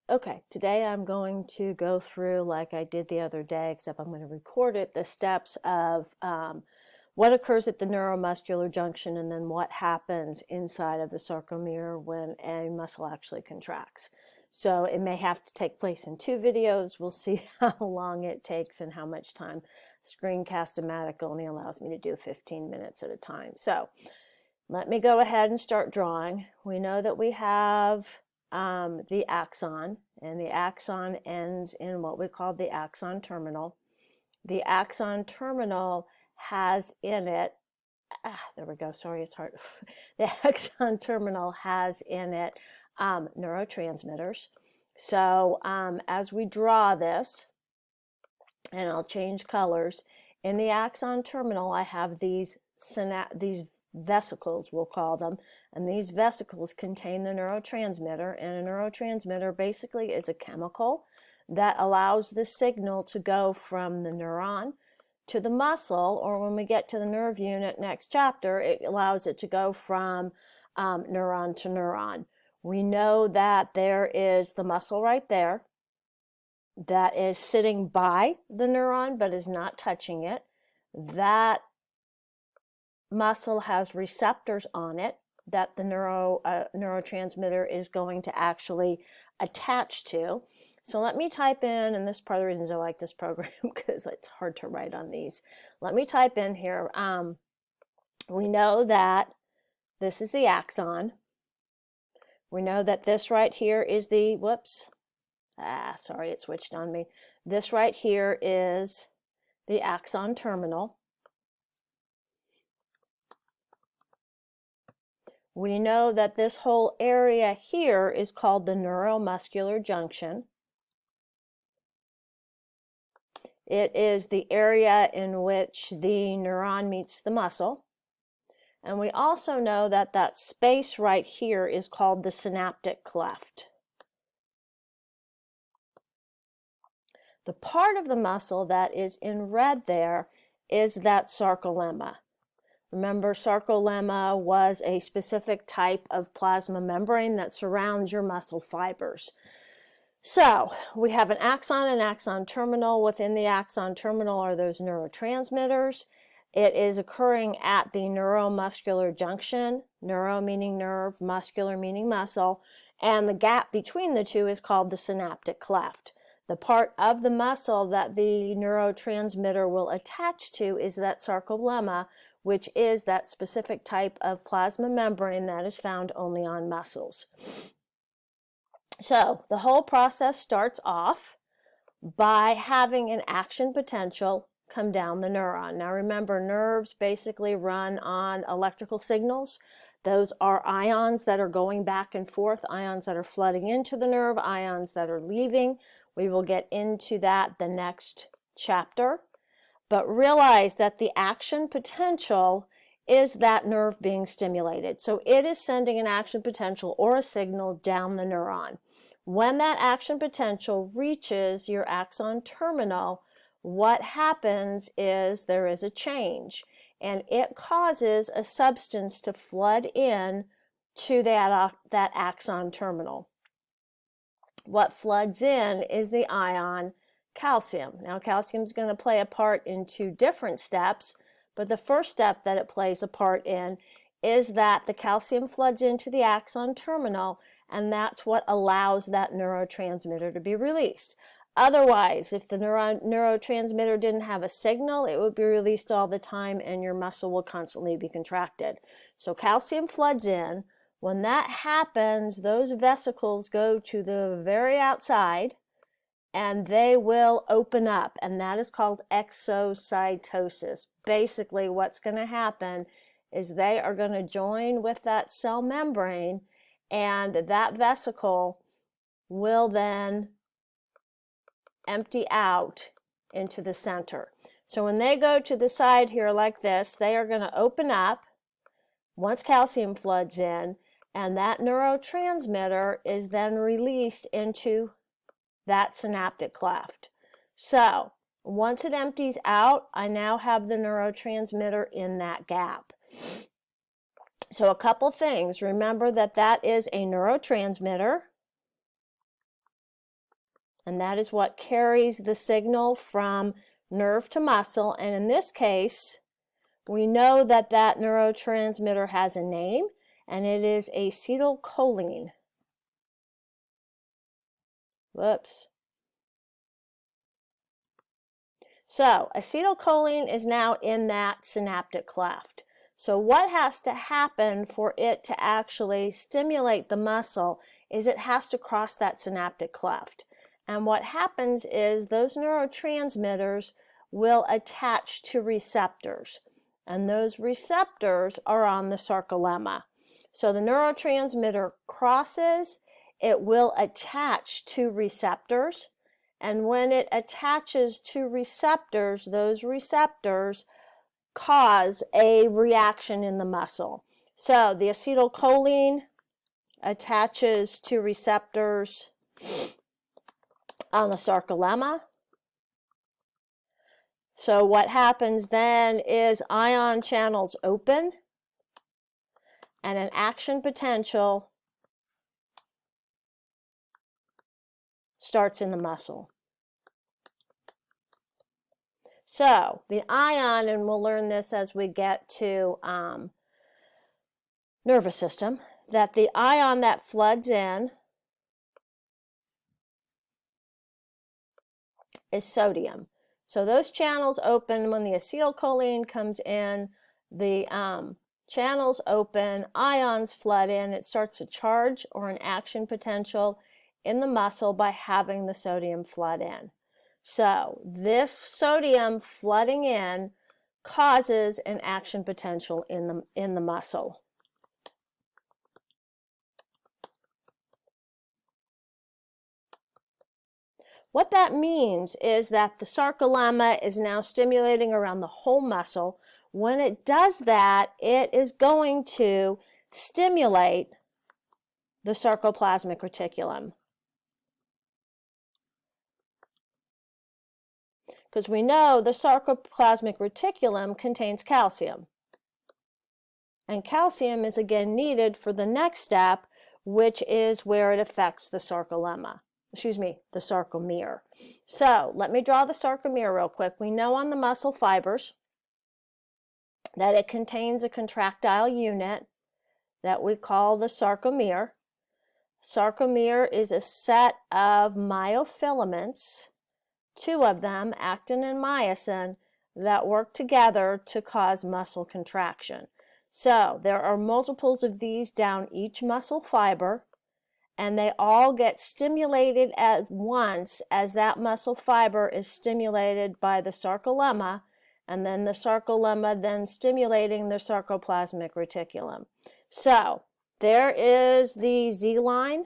Okay, today I'm going to go through, like I did the other day, except I'm going to record it, the steps of what occurs at the neuromuscular junction and then what happens inside of the sarcomere when a muscle actually contracts. So it may have to take place in two videos. We'll see how long it takes and how much time. Screencast-O-Matic only allows me to do 15 minutes at a time. So let me go ahead and start drawing. We know that we have the axon, and the axon ends in what we call the axon terminal. The axon terminal has in it, there we go, sorry, it's hard. The axon terminal has in it neurotransmitters. So as we draw this, and I'll change colors, in the axon terminal I have these vesicles, we'll call them, and these vesicles contain the neurotransmitter, and a neurotransmitter basically is a chemical that allows the signal to go from the neuron to the muscle, or when we get to the nerve unit next chapter, it allows it to go from neuron to neuron. We know that there is the muscle right there that is sitting by the neuron but is not touching it. That muscle has receptors on it that the neurotransmitter is going to actually attach to. So let me type in, and this is part of the reasons I like this program because it's hard to write on these. Let me type in here. We know that this is the axon. We know that this right here is the, sorry, it switched on me. This right here is the axon terminal. We know that this whole area here is called the neuromuscular junction. It is the area in which the neuron meets the muscle. And we also know that that space right here is called the synaptic cleft. The part of the muscle that is in red there is that sarcolemma. Remember, sarcolemma was a specific type of plasma membrane that surrounds your muscle fibers. So we have an axon terminal. Within the axon terminal are those neurotransmitters. It is occurring at the neuromuscular junction, neuro meaning nerve, muscular meaning muscle, and the gap between the two is called the synaptic cleft. The part of the muscle that the neurotransmitter will attach to is that sarcolemma, which is that specific type of plasma membrane that is found only on muscles. So the whole process starts off by having an action potential come down the neuron. Now remember, nerves basically run on electrical signals. Those are ions that are going back and forth, ions that are flooding into the nerve, ions that are leaving. We will get into that the next chapter. But realize that the action potential is that nerve being stimulated. So it is sending an action potential or a signal down the neuron. When that action potential reaches your axon terminal, what happens is there is a change, and it causes a substance to flood in to that axon terminal. What floods in is the ion calcium. Now, calcium is going to play a part in two different steps, but the first step that it plays a part in is that the calcium floods into the axon terminal, and that's what allows that neurotransmitter to be released. Otherwise, if the neurotransmitter didn't have a signal, it would be released all the time and your muscle will constantly be contracted. So calcium floods in. When that happens, those vesicles go to the very outside and they will open up, and that is called exocytosis. Basically, what's going to happen is they are going to join with that cell membrane, and that vesicle will then empty out into the center. So when they go to the side here like this, they are going to open up once calcium floods in, and that neurotransmitter is then released into that synaptic cleft. So once it empties out, I now have the neurotransmitter in that gap. So a couple things. Remember that that is a neurotransmitter. And that is what carries the signal from nerve to muscle. And in this case, we know that that neurotransmitter has a name, and it is acetylcholine. Whoops. So acetylcholine is now in that synaptic cleft. So what has to happen for it to actually stimulate the muscle is it has to cross that synaptic cleft. And what happens is those neurotransmitters will attach to receptors. And those receptors are on the sarcolemma. So the neurotransmitter crosses, it will attach to receptors. And when it attaches to receptors, those receptors cause a reaction in the muscle. So the acetylcholine attaches to receptors on the sarcolemma. So what happens then is ion channels open and an action potential starts in the muscle. So the ion, and we'll learn this as we get to nervous system, that the ion that floods in is sodium. So those channels open when the acetylcholine comes in, the channels open, ions flood in, it starts a charge or an action potential in the muscle by having the sodium flood in. So this sodium flooding in causes an action potential in the muscle. What that means is that the sarcolemma is now stimulating around the whole muscle. When it does that, it is going to stimulate the sarcoplasmic reticulum. Because we know the sarcoplasmic reticulum contains calcium. And calcium is again needed for the next step, which is where it affects the sarcolemma. The sarcomere. So let me draw the sarcomere real quick. We know on the muscle fibers that it contains a contractile unit that we call the sarcomere. Sarcomere is a set of myofilaments, two of them, actin and myosin, that work together to cause muscle contraction. So there are multiples of these down each muscle fiber, and they all get stimulated at once as that muscle fiber is stimulated by the sarcolemma, and then the sarcolemma then stimulating the sarcoplasmic reticulum. So there is the Z line.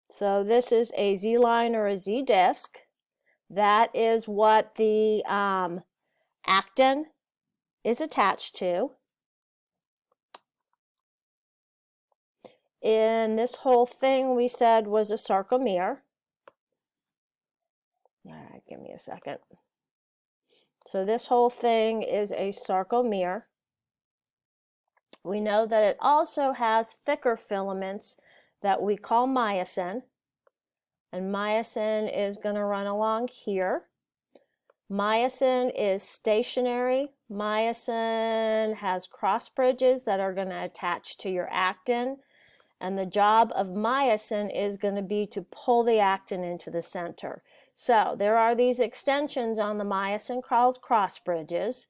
So this is a Z line or a Z disc. That is what the actin is attached to. In this whole thing we said was a sarcomere. All right, give me a second. So this whole thing is a sarcomere. We know that it also has thicker filaments that we call myosin. And myosin is going to run along here. Myosin is stationary. Myosin has cross bridges that are going to attach to your actin. And the job of myosin is going to be to pull the actin into the center. So there are these extensions on the myosin called cross bridges.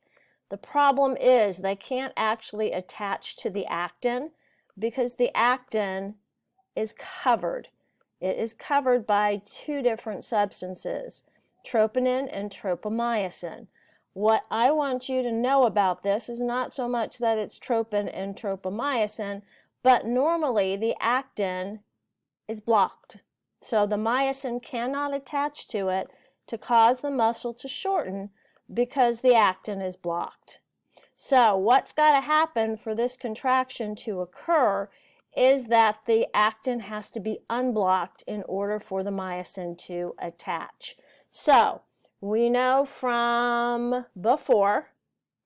The problem is they can't actually attach to the actin because the actin is covered. It is covered by two different substances, troponin and tropomyosin. What I want you to know about this is not so much that it's tropin and tropomyosin, but normally the actin is blocked. So the myosin cannot attach to it to cause the muscle to shorten because the actin is blocked. So what's got to happen for this contraction to occur is that the actin has to be unblocked in order for the myosin to attach. So we know from before,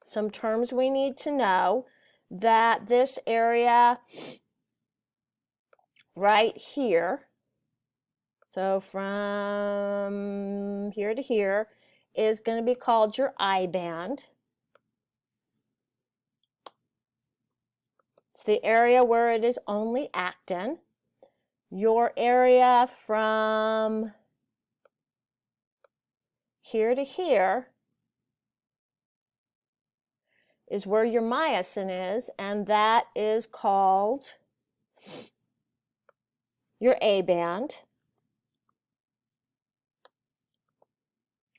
some terms we need to know, that this area right here, so from here to here, is going to be called your I band. It's the area where it is only actin. Your area from here to here is where your myosin is, and that is called your A band.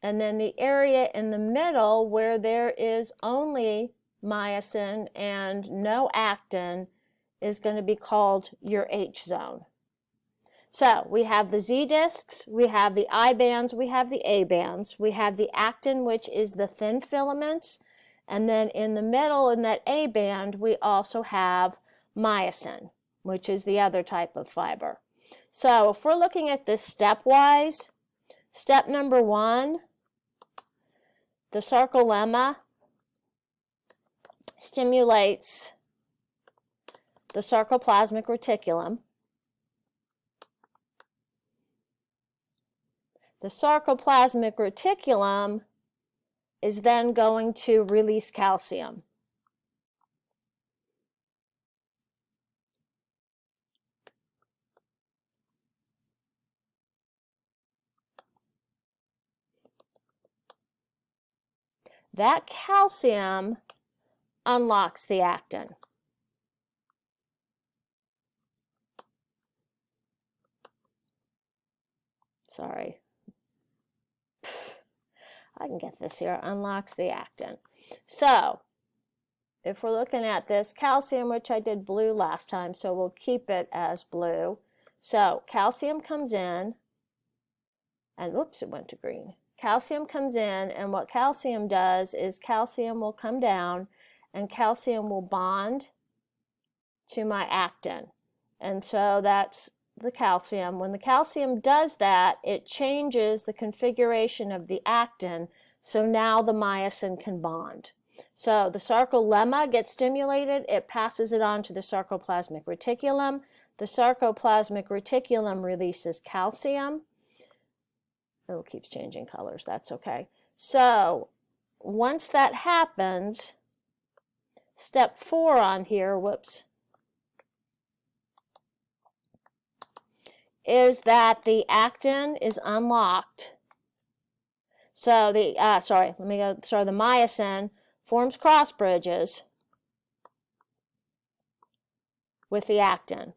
And then the area in the middle where there is only myosin and no actin is going to be called your H zone. So we have the Z discs, we have the I bands, we have the A bands, we have the actin, which is the thin filaments, and then in the middle in that A band we also have myosin, which is the other type of fiber. So if we're looking at this stepwise, step number 1, the sarcolemma stimulates the sarcoplasmic reticulum. The sarcoplasmic reticulum is then going to release calcium. That calcium unlocks the actin. Sorry. I can get this here. Unlocks the actin. So, if we're looking at this calcium, which I did blue last time, so we'll keep it as blue. So, calcium comes in, and oops, it went to green. Calcium comes in, and what calcium does is calcium will come down, and calcium will bond to my actin. And so that's the calcium. When the calcium does that, it changes the configuration of the actin, so now the myosin can bond. So the sarcolemma gets stimulated, it passes it on to the sarcoplasmic reticulum. The sarcoplasmic reticulum releases calcium. It keeps changing colors, that's okay. So once that happens, step 4 on here, whoops, is that the actin is unlocked. So the, the myosin forms cross bridges with the actin.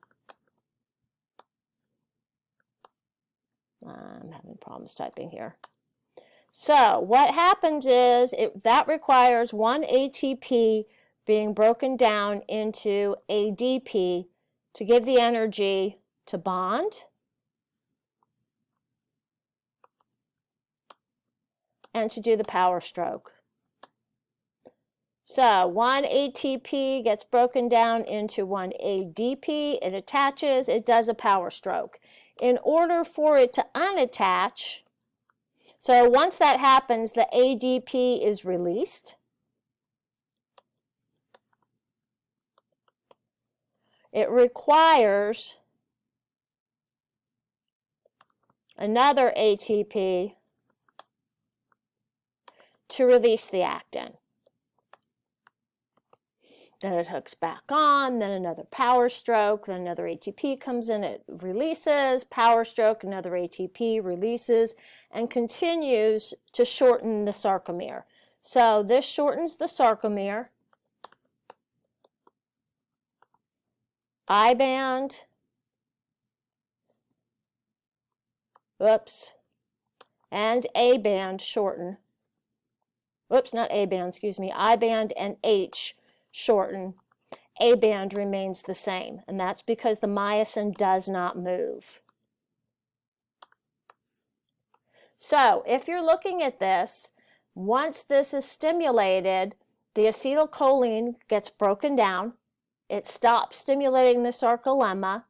I'm having problems typing here. So what happens is that requires one ATP being broken down into ADP to give the energy to bond and to do the power stroke. So one ATP gets broken down into one ADP, it attaches, it does a power stroke. In order for it to unattach, so once that happens, the ADP is released. It requires another ATP to release the actin. Then it hooks back on, then another power stroke, then another ATP comes in, it releases, power stroke, another ATP releases, and continues to shorten the sarcomere. So this shortens the sarcomere. I band, whoops, and A band shorten. Whoops, not A band, excuse me, I band and H shorten. A band remains the same, and that's because the myosin does not move. So if you're looking at this, once this is stimulated, the acetylcholine gets broken down, it stops stimulating the sarcolemma,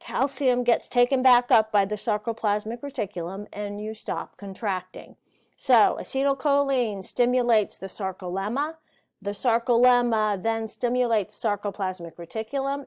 calcium gets taken back up by the sarcoplasmic reticulum, and you stop contracting. So acetylcholine stimulates the sarcolemma then stimulates sarcoplasmic reticulum,